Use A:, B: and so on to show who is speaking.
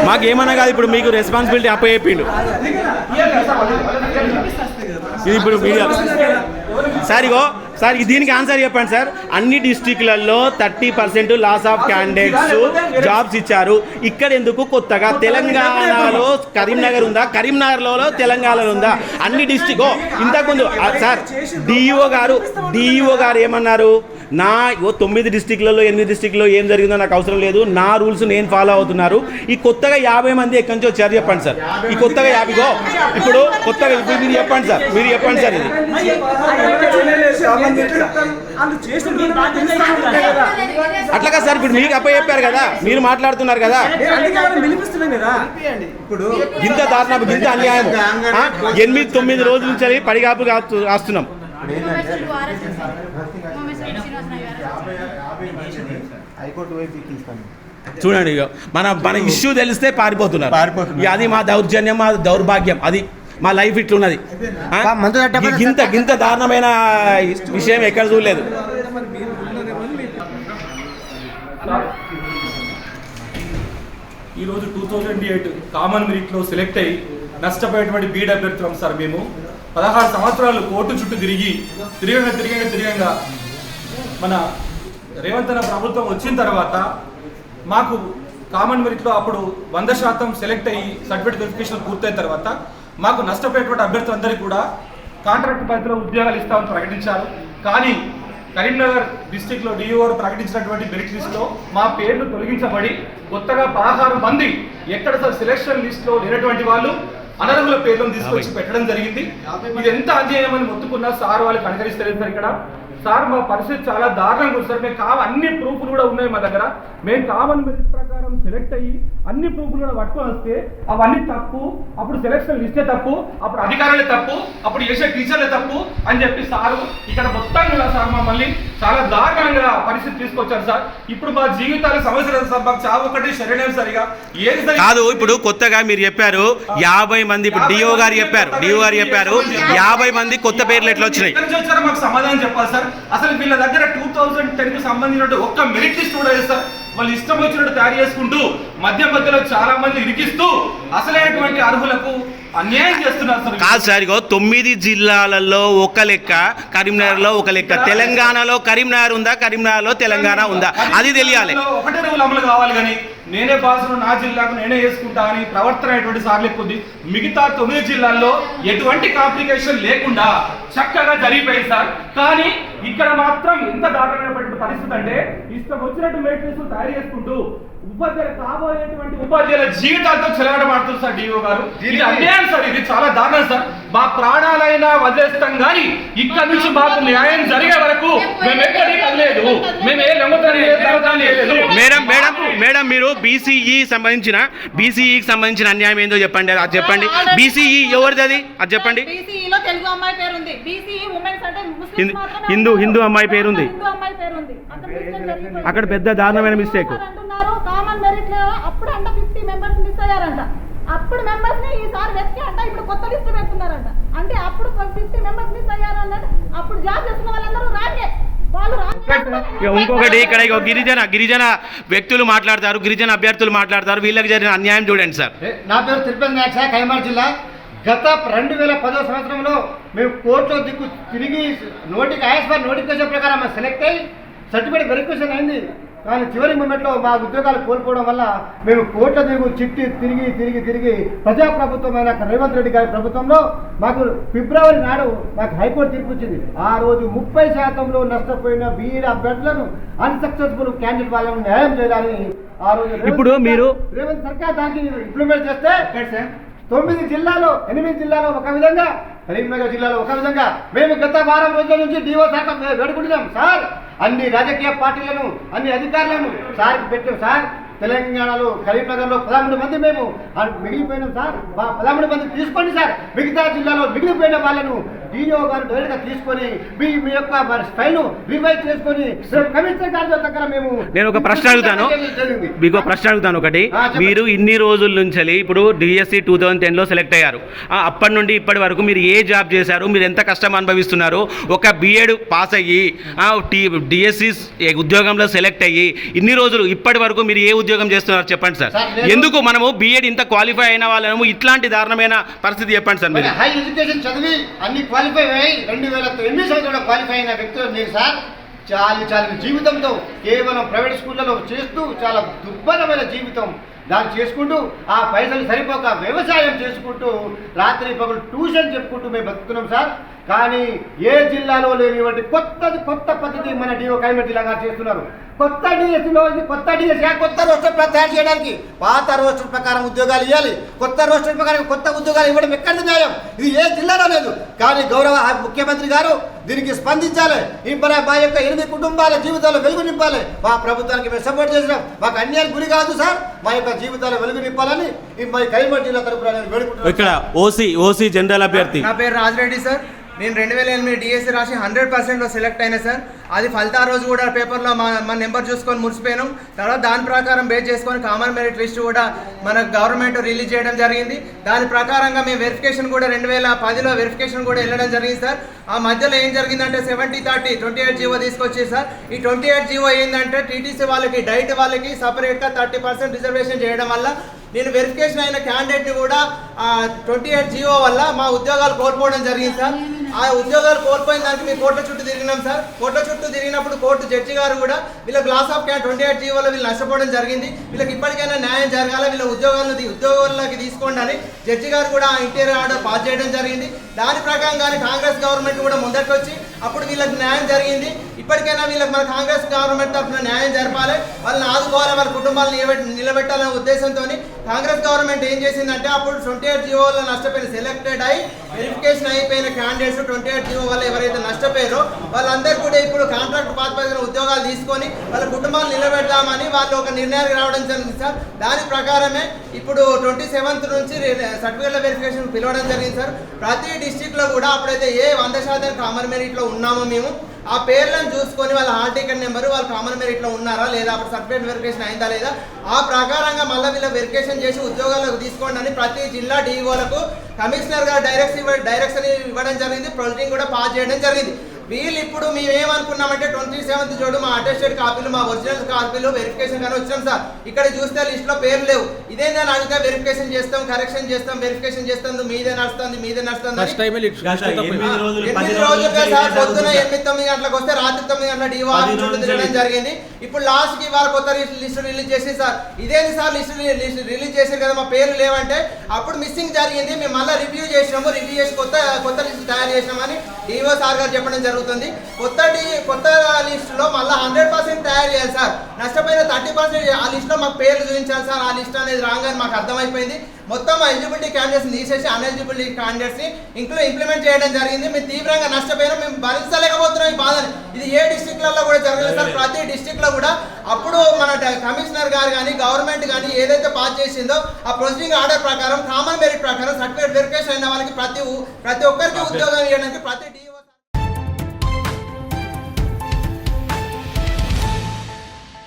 A: మాకేమన్నా కాదు, ఇప్పుడు మీకు రెస్పాన్సిబిలిటీ అప్పచెప్పిండు. ఇది ఇప్పుడు మీడియా సార్, ఇగో సార్ దీనికి ఆన్సర్ చెప్పండి సార్. అన్ని డిస్ట్రిక్ట్లలో 30% లాస్ ఆఫ్ క్యాండిడేట్స్ జాబ్స్ ఇచ్చారు. ఇక్కడ ఎందుకు కొత్తగా తెలంగాణలో కరీంనగర్ ఉందా, కరీంనగర్లో తెలంగాణలో ఉందా? అన్ని డిస్ట్రిక్ట్ ఇంతకుముందు సార్ డిఈఓ గారు ఏమన్నారు, నా 9 డిస్ట్రిక్ట్లలో 8 డిస్ట్రిక్ట్లో ఏం జరిగిందో నాకు అవసరం లేదు, నా రూల్స్ నేను ఫాలో అవుతున్నారు. ఈ కొత్తగా 50 మంది ఎక్కడి నుంచి వచ్చారు చెప్పండి సార్. ఈ కొత్తగా 50 ఇప్పుడు కొత్తగా మీరు చెప్పండి సార్, మీరు చెప్పండి సార్. ఇది అట్లాగా సార్, ఇప్పుడు మీకు అప్పచెప్పారు కదా, మీరు మాట్లాడుతున్నారు కదా. ఇంత దారుణం, ఇంత అన్యాయం. 8-9 రోజుల నుంచి పడిగాపు రాస్తున్నాం. చూడండి, మన ఇష్యూ తెలిస్తే పారిపోతున్నారు. అది మా దౌర్జన్యం, మా దౌర్భాగ్యం, అది మా లైఫ్ ఇట్లున్నది. గింత దారుణమైన విషయం ఎక్కడ చూడలేదు.
B: ఈరోజు 2008 కామన్ మెరిట్లో సెలెక్ట్ అయ్యి నష్టపోయేటువంటి బీడ్ అభ్యర్థులం సార్. మేము 16 సంవత్సరాలు కోర్టు చుట్టూ తిరిగంగా మన రేవంత్ అన్న ప్రభుత్వం వచ్చిన తర్వాత మాకు కామన్ మెరిట్లో అప్పుడు 100% సెలెక్ట్ అయ్యి సర్టిఫికేట్ వెరిఫికేషన్ పూర్తయిన తర్వాత మాకు నష్టపోయేటువంటి అభ్యర్థులందరికీ కూడా కాంట్రాక్ట్ పద్ధతిలో ఉద్యోగాలు ఇస్తామని ప్రకటించారు. కానీ కరీంనగర్ డిస్టిక్లో డిఓ ప్రకటించినటువంటి మెరిట్ లిస్టులో మా పేర్లు తొలగించబడి కొత్తగా 16 మంది ఎక్కడ సార్ సెలక్షన్ లిస్టులో లేనటువంటి వాళ్ళు అనర్హుల పేర్లను తీసుకొచ్చి పెట్టడం జరిగింది. ఇది ఎంత అన్యాయమని మొత్తుకున్నా సార్ వాళ్ళు కనకరిస్తారు సార్. ఇక్కడ సార్ మా పరిస్థితి చాలా దారుణంగా ఉంది సార్. మేము అన్ని ప్రూఫ్లు కూడా ఉన్నాయి మా దగ్గర. మేము కామన్ మెరిట్ ప్రకారం సెలెక్ట్ అయ్యి అన్ని ప్రూఫ్లు కూడా పట్టుకొని వస్తే అవన్నీ తప్పు, అప్పుడు సెలక్షన్ లిస్టే తప్పు, అప్పుడు అధికారులే తప్పు, అప్పుడు చేసే టీచర్లే తప్పు అని చెప్పి సారు ఇక్కడ మొత్తంగా సార్ మమ్మల్ని చాలా దారుణంగా పరిస్థితి తీసుకొచ్చారు సార్. ఇప్పుడు మా జీవితాల సమస్య లేదు సార్. మాకు చావు ఒకటి శరీరం సరిగా ఏది
A: కాదు. ఇప్పుడు కొత్తగా మీరు చెప్పారు 50 మంది, ఇప్పుడు డిఓ గారు చెప్పారు 50 మంది కొత్త పేర్లు ఎట్లా వచ్చినాయి
B: వచ్చారో మాకు సమాధానం చెప్పాలి సార్. అసలు వీళ్ళ దగ్గర 2010 కు సంబంధించిన ఒక్క మెరిట్ లిస్ట్ కూడా లేదు సార్. వాళ్ళు ఇష్టం వచ్చినట్టు తయారు చేసుకుంటూ మధ్యలో చాలా మంది ఇరికిస్తూ అసలైనటువంటి అర్హులకు అన్యాయం చేస్తున్నారు సార్.
A: కాదు సార్, 9 జిల్లాలలో ఒక లెక్క, కరీంనగర్లో ఒక లెక్క, తెలంగాణలో కరీంనగర్ ఉందా, కరీంనగర్లో తెలంగాణ ఉందా, అది తెలియాలి.
B: ఒకటే రూల్ అమలు కావాలి. కానీ నేనే బాసును, నా జిల్లాకు నేనే చేసుకుంటా అని ప్రవర్తన అనేటువంటి సార్లు ఎక్కువ. మిగతా 9 జిల్లాల్లో ఎటువంటి కాంప్లికేషన్ లేకుండా చక్కగా జరిగిపోయింది సార్. కానీ ఇక్కడ మాత్రం ఎంత దారుణమైనటువంటి పరిస్థితి అంటే ఇష్టం వచ్చినట్టు మెరిట్ తయారు చేసుకుంటూ ఉపాధ్యాయులు కాబోయేటువంటి ఉపాధ్యాయుల జీవితాలతో చెలగడమాడుతుంది సార్ డిఓ గారు. ఇది అన్యాయం సార్. ఇది చాలా దారుణం సార్. మా ప్రాణాలైనా వదిలేస్తాం కానీ ఇక్కడ నుంచి మాకు న్యాయం జరిగే వరకు మేము ఎక్కడికి కదలేదు. మేము ఏ లేదు.
A: మేడం మీరు బీసీఈకి సంబంధించిన అన్యాయం ఏందో చెప్పండి. అది చెప్పండి. బీసీఈ ఎవరిది అది చెప్పండి. హిందూ అమ్మాయి పేరుంది. అక్కడ పెద్ద దారుణమైన మిస్టేక్.
C: కామన్ మెరిట్ లో అప్పుడు 50 మెంబర్స్ మిస్ అయ్యారంట. అప్పుడు మెంబర్స్ ని ఈసారి వెతికి ఇప్పుడు కొత్త లిస్ట్ పెడుతున్నారంట. అంటే అప్పుడు 50 మెంబర్స్ మిస్ అయ్యారన్నట్టు. అప్పుడు జాబ్ చేస్తున్న వాళ్ళందరూ రాకే.
A: ఇంకొకటి ఇక్కడ గిరిజన వ్యక్తులు మాట్లాడతారు, గిరిజన అభ్యర్థులు మాట్లాడతారు. వీళ్ళకి జరిగిన అన్యాయం చూడండి సార్.
D: నా పేరు తిరుపతి నాయక్ సార్, కైమార్ జిల్లా. గత 2010 సంవత్సరంలో మేము కోర్టులో తిరిగి నోటిఫికేషన్ ప్రకారం సెలెక్ట్ అయ్యి సర్టిఫికేట్ వెరిఫికేషన్ అయింది. కానీ చివరి మూమెంట్లో మా ఉద్యోగాలు కోల్పోవడం వల్ల మేము కోర్టుల తిరిగి ప్రజాప్రభుత్వమైన రేవంత్ రెడ్డి గారి ప్రభుత్వంలో మాకు ఫిబ్రవరి నాడు మాకు హైకోర్టు తీర్పు ఇచ్చింది. ఆ రోజు 30% నష్టపోయిన బీఈడీ అభ్యర్థులను అన్సక్సెస్ఫుల్ క్యాండిడేట్ వాళ్ళను న్యాయం చేయాలని ఆ రోజు
A: ఇప్పుడు మీరు
D: రేవంత్ సర్కార్ దానికి ఇంప్లిమెంట్ చేస్తే 9 జిల్లాలో 8 జిల్లాలో ఒక విధంగా, కరీంనగర్ జిల్లాలో ఒక విధంగా మేము గత వారం రోజుల నుంచి డిఓ శాఖ వేడుకుంటున్నాం సార్. అన్ని రాజకీయ పార్టీలను, అన్ని అధికారులను సార్కి పెట్టాం సార్. తెలంగాణలో కరీంనగర్లో 13 మంది మేము మిగిలిపోయినాం సార్. 13 మంది తీసుకోండి సార్. మిగతా జిల్లాలో మిగిలిపోయిన వాళ్ళను డిఓ గారు డైరెక్ట్గా తీసుకొని మీ యొక్క ఫైల్ రివైజ్ చేసుకొని కమిషనర్ గారి దగ్గర మేము
A: నేను ఒక ప్రశ్న అడుగుతాను, మీకు ఒక ప్రశ్న అడుగుతాను ఒకటి. మీరు ఇన్ని రోజుల నుంచి ఇప్పుడు డిఎస్సి 2010లో సెలెక్ట్ అయ్యారు, అప్పటి నుండి ఇప్పటి వరకు మీరు ఏ జాబ్ చేశారు, మీరు ఎంత కష్టం అనుభవిస్తున్నారు? ఒక బిఎడ్ పాస్ అయ్యి డిఎస్సి ఉద్యోగంలో సెలెక్ట్ అయ్యి ఇన్ని రోజులు ఇప్పటి వరకు మీరు ఏ ఉద్యోగం చేస్తున్నారు చెప్పండి సార్. ఎందుకు మనము బిఎడ్ ఇంత క్వాలిఫై అయిన వాళ్ళము ఇట్లాంటి దారుణమైన పరిస్థితి చెప్పండి సార్. మీరు
D: హై ఎడ్యుకేషన్ చదివి అన్ని క్వాలిఫై అయ్యి 2008 సంవత్సరంలో క్వాలిఫై అయిన వ్యక్తులు మీరు సార్. చాలి జీవితంతో కేవలం ప్రైవేట్ స్కూళ్ళలో చేస్తూ చాలా దుర్భరమైన జీవితం దాన్ని చేసుకుంటూ ఆ పైసలు సరిపోక వ్యవసాయం చేసుకుంటూ రాత్రి పగలు ట్యూషన్ చెప్పుకుంటూ మేము బతుకుతున్నాం సార్. కానీ ఏ జిల్లాలో లేనివంటి కొత్త పద్ధతి మన డిఓ కైమర్ జిల్లా గారు చేస్తున్నారు. కొత్త డిఎస్సీ కొత్త రోస్టర్ తయారు చేయడానికి పాత రోస్టర్ ప్రకారం ఉద్యోగాలు ఇవ్వాలి, కొత్త రోస్టర్ ప్రకారం కొత్త ఉద్యోగాలు ఇవ్వడం ఎక్కడ న్యాయం? ఇది ఏ జిల్లాలో లేదు. కానీ గౌరవ ముఖ్యమంత్రి గారు దీనికి స్పందించాలి. మా యొక్క 8 కుటుంబాల జీవితాల్లో వెలుగు నింపాలి. మా ప్రభుత్వానికి మేము సపోర్ట్ చేసినాం, మాకు అన్యాయం గురి కాదు సార్. మా యొక్క జీవితాల్లో వెలుగు నింపాలని మా కైమర్ జిల్లా తరపున నేను వేడుకుంటున్నాను.
A: ఇక్కడ ఓసీ జనరల్ అభ్యర్థి
E: నా పేరు రాజరెడ్డి సార్. నేను 2008 డిఎస్సి రాసి 100%లో సెలెక్ట్ అయినా సార్. అది ఫలితా రోజు కూడా పేపర్లో మా నెంబర్ చూసుకొని మురిసిపోయినాం. తర్వాత దాని ప్రకారం బేస్ చేసుకొని కామన్ మెరిట్ లిస్ట్ కూడా మన గవర్నమెంట్ రిలీజ్ చేయడం జరిగింది. దాని ప్రకారంగా మేము వెరిఫికేషన్ కూడా 2010లో వెరిఫికేషన్ కూడా వెళ్ళడం జరిగింది సార్. ఆ మధ్యలో ఏం జరిగిందంటే 70-30 28 జీవో తీసుకొచ్చి సార్. ఈ 28 జీవో ఏంటంటే టీటీసీ వాళ్ళకి డైట్ వాళ్ళకి సపరేట్గా 30% రిజర్వేషన్ చేయడం వల్ల నేను వెరిఫికేషన్ అయిన క్యాండిడేట్ని కూడా 28 జీవో వల్ల మా ఉద్యోగాలు కోల్పోవడం జరిగింది సార్. ఆ ఉద్యోగాలు కోల్పోయిన దానికి మేము కోర్టుల చుట్టూ తిరిగినాం సార్. కోర్టుల చుట్టూ తిరిగినప్పుడు కోర్టు జడ్జి గారు కూడా వీళ్ళకి లాస్ ఆఫ్ 28 జీవోలో వీళ్ళు నష్టపోవడం జరిగింది, వీళ్ళకి ఇప్పటికైనా న్యాయం జరగాలి, వీళ్ళ ఉద్యోగాల్లోకి తీసుకోండి అని జడ్జి గారు కూడా ఇంటీరియర్ ఆర్డర్ పాస్ చేయడం జరిగింది. దాని ప్రకారంగానే కాంగ్రెస్ గవర్నమెంట్ కూడా ముందరికి వచ్చి అప్పుడు వీళ్ళకి న్యాయం జరిగింది. ఇప్పటికైనా వీళ్ళకి మన కాంగ్రెస్ గవర్నమెంట్ తరఫున న్యాయం జరపాలి, వాళ్ళని ఆదుకోవాలి, వాళ్ళ కుటుంబాలను నిలబెట్టాలనే ఉద్దేశంతో కాంగ్రెస్ గవర్నమెంట్ ఏం చేసిందంటే అప్పుడు 28 జీవోలో నష్టపోయిన సెలెక్టెడ్ అయ్యి వెరిఫికేషన్ అయిపోయిన క్యాండిడేట్స్ 28 జీవో వల్ల ఎవరైతే నష్టపోయారో వాళ్ళందరూ కూడా ఇప్పుడు కాంట్రాక్ట్ పాత్ర ఉద్యోగాలు తీసుకొని వాళ్ళ కుటుంబాలు నిలబెడదామని వాళ్ళు ఒక నిర్ణయానికి రావడం జరిగింది సార్. దాని ప్రకారమే ఇప్పుడు 27th నుంచి సర్టిఫికేట్ల వెరిఫికేషన్ పిలవడం జరిగింది సార్. ప్రతి డిస్టిక్లో కూడా అప్పుడైతే ఏ 100% కామన్ మెరిట్లో ఉన్నామో మేము ఆ పేర్లను చూసుకొని వాళ్ళ హాల్ టికెట్ నెంబరు వాళ్ళు కామన్ మెరిట్లో ఉన్నారా లేదా, అప్పుడు సర్టిఫికేట్ వెరిఫికేషన్ అయిందా లేదా, ఆ ప్రకారంగా మళ్ళీ వీళ్ళ వెరిఫికేషన్ చేసి ఉద్యోగాలకు తీసుకోండి అని ప్రతి జిల్లా డిఓలకు కమిషనర్ గారు డైరెక్షన్ ఇవ్వడం జరిగింది. ప్రొసీడింగ్ కూడా పాస్ చేయడం జరిగింది. వీళ్ళు ఇప్పుడు మేమేమనుకున్నామంటే 27th జోడు మా అటెస్టెడ్ కాపీలు మా ఒరిజినల్ కాపీలు వెరిఫికేషన్ కానీ వచ్చాం సార్. ఇక్కడ చూస్తే లిస్ట్లో పేర్లు లేవు. ఇదేందని అడిగితే వెరిఫికేషన్ చేస్తాం, కరెక్షన్ చేస్తాం, వెరిఫికేషన్ చేస్తాం, మీదే నడుస్తుంది 8 రోజులుగా సార్. పొద్దున 8-9 గంటలకు వస్తే రాత్రి 9 గంటల డిఓ ఆఫీస్ చుట్టూ తిరగడం జరిగింది. ఇప్పుడు లాస్ట్కి ఇవాళ కొత్త లిస్టు రిలీజ్ చేసి సార్ ఇదేంటి సార్ లిస్టు రిలీజ్ చేశారు కదా మా పేర్లు లేవంటే అప్పుడు మిస్సింగ్ జరిగింది, మేము మళ్ళీ రివ్యూ చేసినాము, రివ్యూ చేసి కొత్త లిస్టు తయారు చేసినామని డిఓ సార్ గారు చెప్పడం జరుగుతుంది. కొత్త లిస్టులో మళ్ళీ 100% తయారు చేయాలి సార్. నష్టపోయిన 30% ఆ లిస్టులో మాకు పేర్లు చూపించాలి సార్. ఆ లిస్ట్ అనేది రాంగ్ అని మాకు అర్థమైపోయింది. మొత్తం ఎలిజిబిలిటీ క్యాండిడేట్స్ తీసేసి అన్ఎలిజిబిలిటీ క్యాండిడేట్స్ని ఇంప్లిమెంట్ చేయడం జరిగింది. మేము తీవ్రంగా నష్టపోయినా, మేము భరించలేకపోతున్నాం ఈ బాధని. ఇది ఏ డిస్ట్రిక్ట్లలో కూడా జరగలేదు సార్. ప్రతి డిస్ట్రిక్ట్లో కూడా అప్పుడు మన కమిషనర్ గారు కానీ గవర్నమెంట్ కానీ ఏదైతే పాస్ చేసిందో ఆ ప్రొసీడింగ్ ఆర్డర్ ప్రకారం కామన్ మెరిట్ ప్రకారం సర్టిఫికేట్ వెరిఫికేషన్ అయిన వాళ్ళకి ప్రతి ఒక్కరికి ఉద్యోగం ఇవ్వడానికి ప్రతి